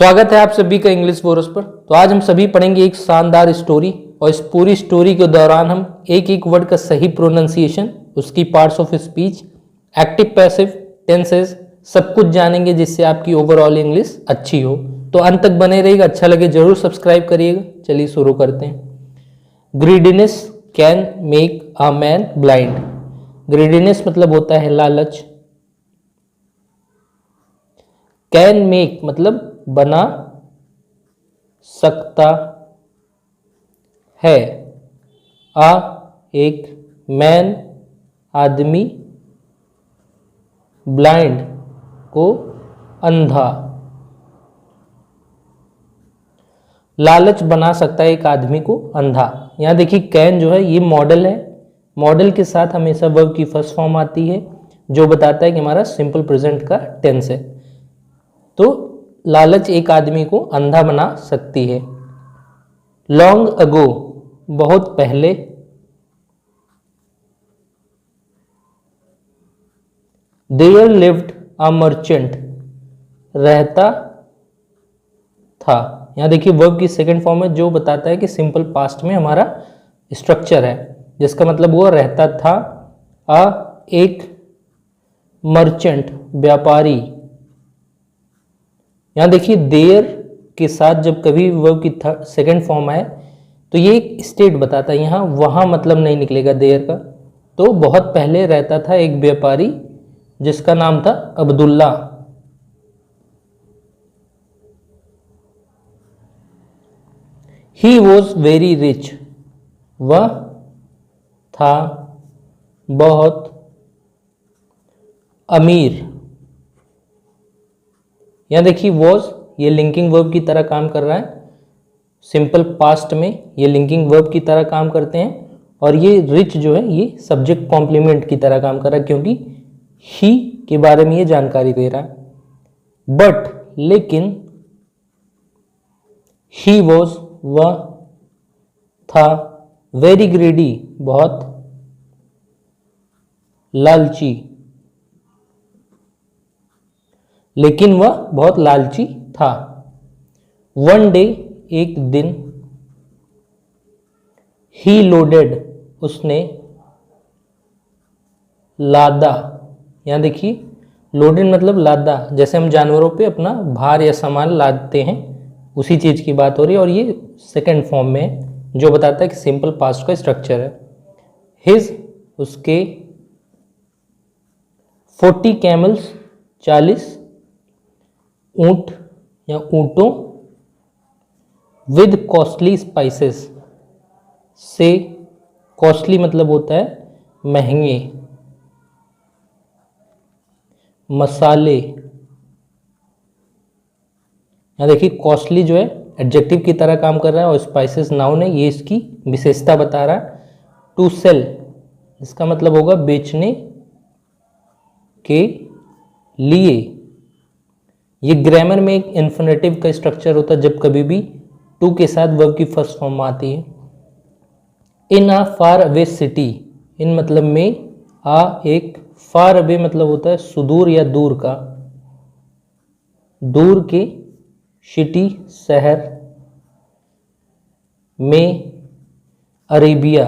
स्वागत है आप सभी का इंग्लिश कोर्स पर। तो आज हम सभी पढ़ेंगे एक शानदार स्टोरी और इस पूरी स्टोरी के दौरान हम एक एक वर्ड का सही प्रोनाउंसिएशन, उसकी parts of speech, active passive tenses सब कुछ जानेंगे जिससे आपकी ओवरऑल इंग्लिश अच्छी हो। तो अंत तक बने रहिएगा, अच्छा लगे जरूर सब्सक्राइब करिएगा। चलिए शुरू करते हैं। Greediness can make a man blind. Greediness मतलब होता है लालच। कैन मेक मतलब बना सकता है। आ एक मैन आदमी, ब्लाइंड को अंधा। लालच बना सकता है एक आदमी को अंधा। यहां देखिए कैन जो है ये मॉडल है। मॉडल के साथ हमेशा वर्ब की फर्स्ट फॉर्म आती है जो बताता है कि हमारा सिंपल प्रेजेंट का टेंस है। तो लालच एक आदमी को अंधा बना सकती है। लॉन्ग अगो बहुत पहले। देयर लिव्ड अ मर्चेंट रहता था। यहां देखिए वर्ब की सेकंड फॉर्म है जो बताता है कि सिंपल पास्ट में हमारा स्ट्रक्चर है, जिसका मतलब वो रहता था। एक मर्चेंट व्यापारी। यहां देखिए देयर के साथ जब कभी वर्ब की सेकंड फॉर्म आए तो ये एक स्टेट बताता है, यहां वहां मतलब नहीं निकलेगा देयर का। तो बहुत पहले रहता था एक व्यापारी जिसका नाम था Abdullah. He was very rich वह था बहुत अमीर। यहां देखिए वॉज ये लिंकिंग वर्ब की तरह काम कर रहा है। सिंपल पास्ट में ये लिंकिंग वर्ब की तरह काम करते हैं और ये रिच जो है ये सब्जेक्ट कॉम्प्लीमेंट की तरह काम कर रहा है क्योंकि ही के बारे में ये जानकारी दे रहा है। बट लेकिन ही वॉज वह था वेरी ग्रेडी बहुत लालची। लेकिन वह बहुत लालची था। वन डे एक दिन। ही लोडेड उसने लादा। यहां देखिए लोडेड मतलब लादा, जैसे हम जानवरों पे अपना भार या सामान लादते हैं उसी चीज की बात हो रही है और ये सेकंड फॉर्म में है जो बताता है कि सिंपल पास्ट का स्ट्रक्चर है। हिज उसके 40 कैमल्स 40 ऊंट या ऊंटों विद कॉस्टली स्पाइसेस से। कॉस्टली मतलब होता है महंगे मसाले। यहां देखिए कॉस्टली जो है एडजेक्टिव की तरह काम कर रहा है और स्पाइसेस नाउन है, ये इसकी विशेषता बता रहा है। टू सेल इसका मतलब होगा बेचने के लिए। ये ग्रामर में एक इन्फिनेटिव का स्ट्रक्चर होता है जब कभी भी टू के साथ वर्ब की फर्स्ट फॉर्म आती है। इन अ फार अवे सिटी, इन मतलब में, आ एक, फार अवे मतलब होता है सुदूर या दूर का, दूर के, सिटी शहर, में अरेबिया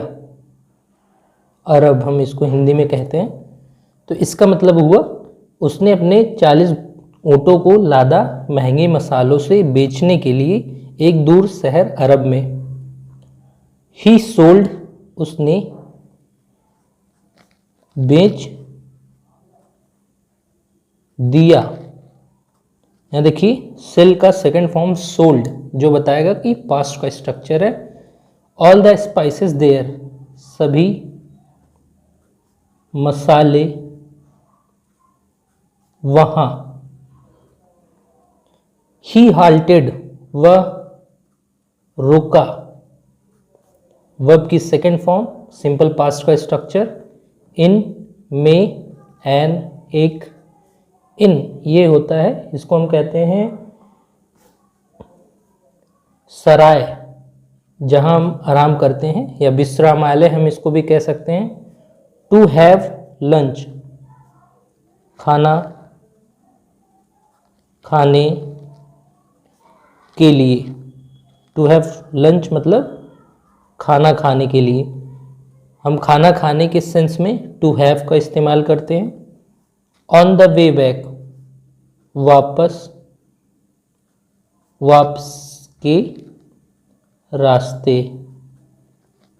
अरब हम इसको हिंदी में कहते हैं। तो इसका मतलब हुआ उसने अपने 40 ऊँटों को लादा महंगे मसालों से बेचने के लिए एक दूर शहर अरब में। ही सोल्ड उसने बेच दिया। यहां देखिए सेल का सेकंड फॉर्म सोल्ड जो बताएगा कि पास्ट का स्ट्रक्चर है। ऑल द स्पाइसेस देयर सभी मसाले वहां। ही हाल्टेड वह रुका। वर्ब की सेकेंड फॉर्म सिंपल पास्ट का स्ट्रक्चर। इन में एन एक, इन ये होता है, इसको हम कहते हैं सराय जहां हम आराम करते हैं या विश्रामालय हम इसको भी कह सकते हैं। टू हैव लंच खाना खाने के लिए, टू हैव लंच मतलब खाना खाने के लिए। हम खाना खाने के सेंस में टू हैव का इस्तेमाल करते हैं। ऑन द वे बैक, वापस के रास्ते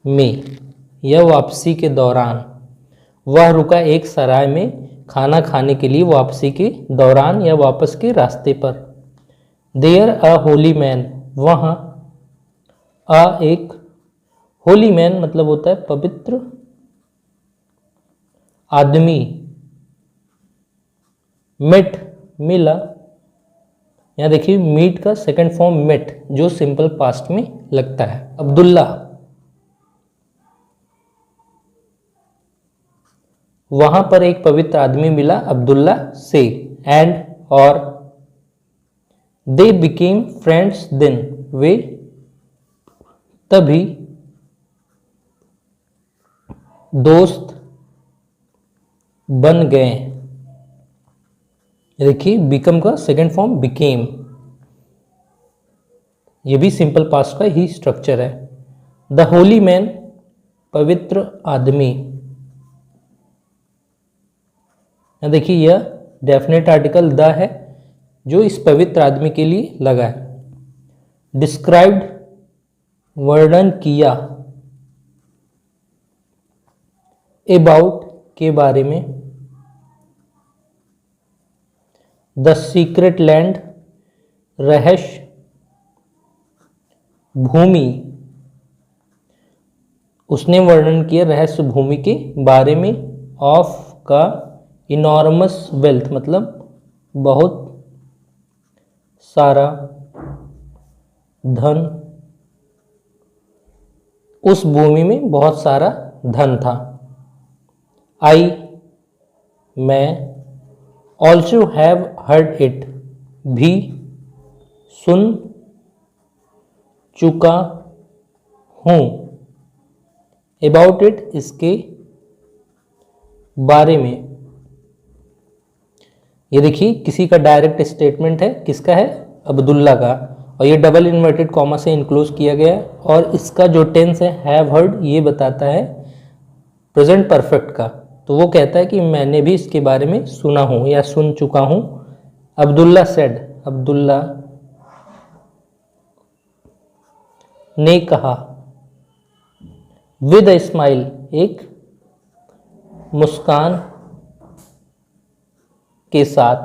में या वापसी के दौरान। वह रुका एक सराय में खाना खाने के लिए वापसी के दौरान या वापस के रास्ते पर। देयर अ होली मैन, वहाँ एक होली मैन मतलब होता है पवित्र आदमी। मेट मिला, यहाँ देखिए मीट का सेकंड फॉर्म मेट जो सिंपल पास्ट में लगता है। अब्दुल्ला, वहां पर एक पवित्र आदमी मिला अब्दुल्ला से। एंड और दे बिकेम फ्रेंड्स देन, वे तभी दोस्त बन गए। देखिए बिकम का सेकंड फॉर्म बिकेम, ये भी सिंपल पास्ट का ही स्ट्रक्चर है। द होली मैन, पवित्र आदमी। देखिए यह डेफिनेट आर्टिकल द है जो इस पवित्र आदमी के लिए लगा है। डिस्क्राइब्ड, वर्णन किया। अबाउट, के बारे में। द सीक्रेट लैंड, रहस्य भूमि। उसने वर्णन किया रहस्य भूमि के बारे में। ऑफ का इनॉर्मस वेल्थ मतलब बहुत सारा धन, उस भूमि में बहुत सारा धन था। आई, मैं। ऑल्सो हैव हर्ड इट, भी सुन चुका हूँ। अबाउट इट, इसके बारे में। ये देखिए किसी का डायरेक्ट स्टेटमेंट है, किसका है? अब्दुल्ला का, और ये डबल इन्वर्टेड कॉमा से इनक्लोज किया गया है। और इसका जो टेंस है हैव हर्ड, ये बताता है प्रेजेंट परफेक्ट का। तो वो कहता है कि मैंने भी इसके बारे में सुना हूँ या सुन चुका हूँ। अब्दुल्ला सेड, अब्दुल्ला ने कहा। विद अ स्माइल, एक मुस्कान के साथ।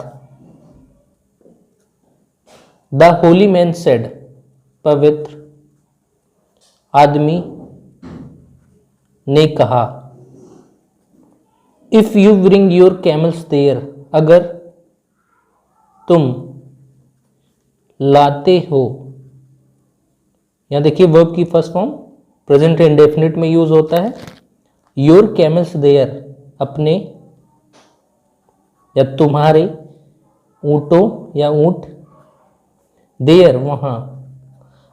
द होली मैन सेड, पवित्र आदमी ने कहा। If you bring your camels there, अगर तुम लाते हो। यहां देखिए वर्ब की फर्स्ट फॉर्म प्रेजेंट इंडेफिनिट में यूज होता है। योर कैमल्स देयर, अपने या तुम्हारे ऊंटों या ऊंट। देयर, वहां।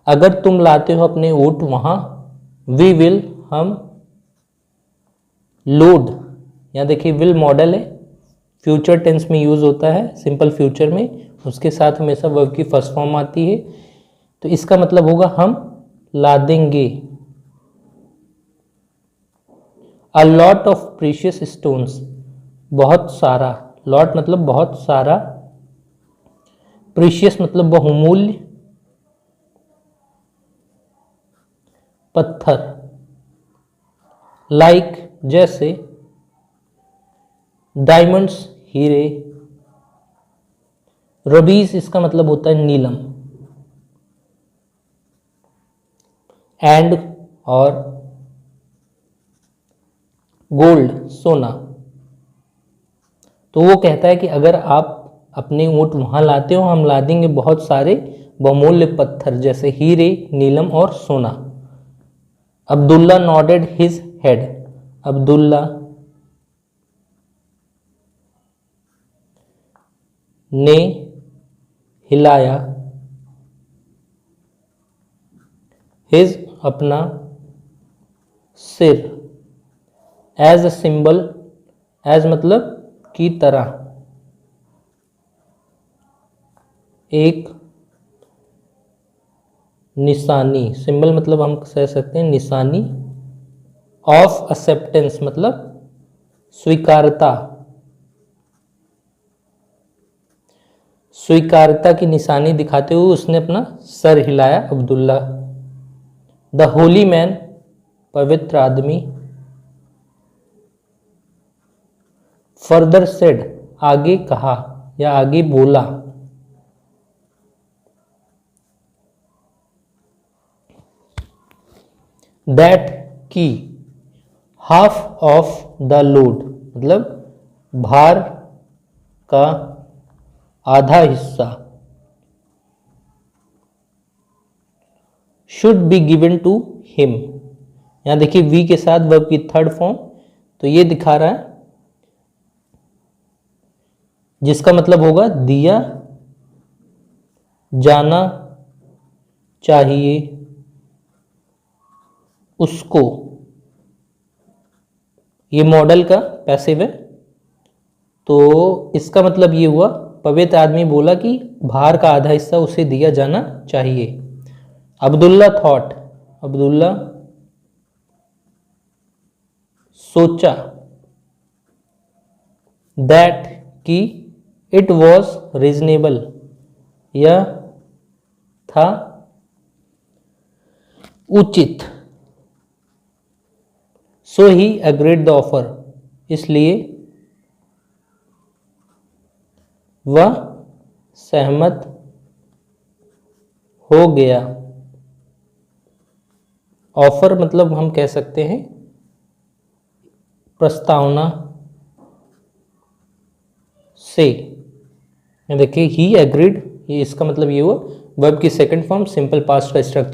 अगर तुम लाते हो अपने ऊंट वहां। वी विल, हम। लोड, यहाँ देखिए विल मॉडल है, फ्यूचर टेंस में यूज होता है, सिंपल फ्यूचर में। उसके साथ हमेशा वर्ब की फर्स्ट फॉर्म आती है। तो इसका मतलब होगा हम लादेंगे। A lot of precious stones, बहुत सारा। लॉट मतलब बहुत सारा। प्रीशियस मतलब बहुमूल्य पत्थर। लाइक, जैसे। डायमंड्स, हीरे। रबीज, इसका मतलब होता है नीलम। एंड, और। गोल्ड, सोना। तो वो कहता है कि अगर आप अपने ऊंट वहां लाते हो, हम ला देंगे बहुत सारे बहुमूल्य पत्थर जैसे हीरे, नीलम और सोना। Abdullah nodded his head, Abdullah ने हिलाया। हिज, अपना। सिर। एज अ सिंबल, एज मतलब की तरह। एक निशानी, सिंबल मतलब हम कह सकते हैं निशानी ऑफ एक्सेप्टेंस मतलब स्वीकारता, स्वीकारता की निशानी दिखाते हुए उसने अपना सर हिलाया अब्दुल्ला। द होली मैन पवित्र आदमी, फर्दर सेड आगे कहा या आगे बोला, दैट की हाफ ऑफ द लोड मतलब भार का आधा हिस्सा, should be given to him. यहां देखिए वी के साथ वर्ब की थर्ड फॉर्म, तो ये दिखा रहा है जिसका मतलब होगा दिया जाना चाहिए उसको। ये मॉडल का पैसिव है, तो इसका मतलब ये हुआ पवित्र आदमी बोला कि भार का आधा हिस्सा उसे दिया जाना चाहिए। अब्दुल्ला थॉट, अब्दुल्ला सोचा, दैट कि इट वॉज रीजनेबल यह था उचित, सो ही एग्रीड द ऑफर इसलिए वह सहमत हो गया। ऑफर मतलब हम कह सकते हैं प्रस्तावना से। देखिए ही एग्रीड, ये इसका मतलब ये हुआ वर्ब की सेकंड फॉर्म सिंपल पास्ट का स्ट्रक्चर।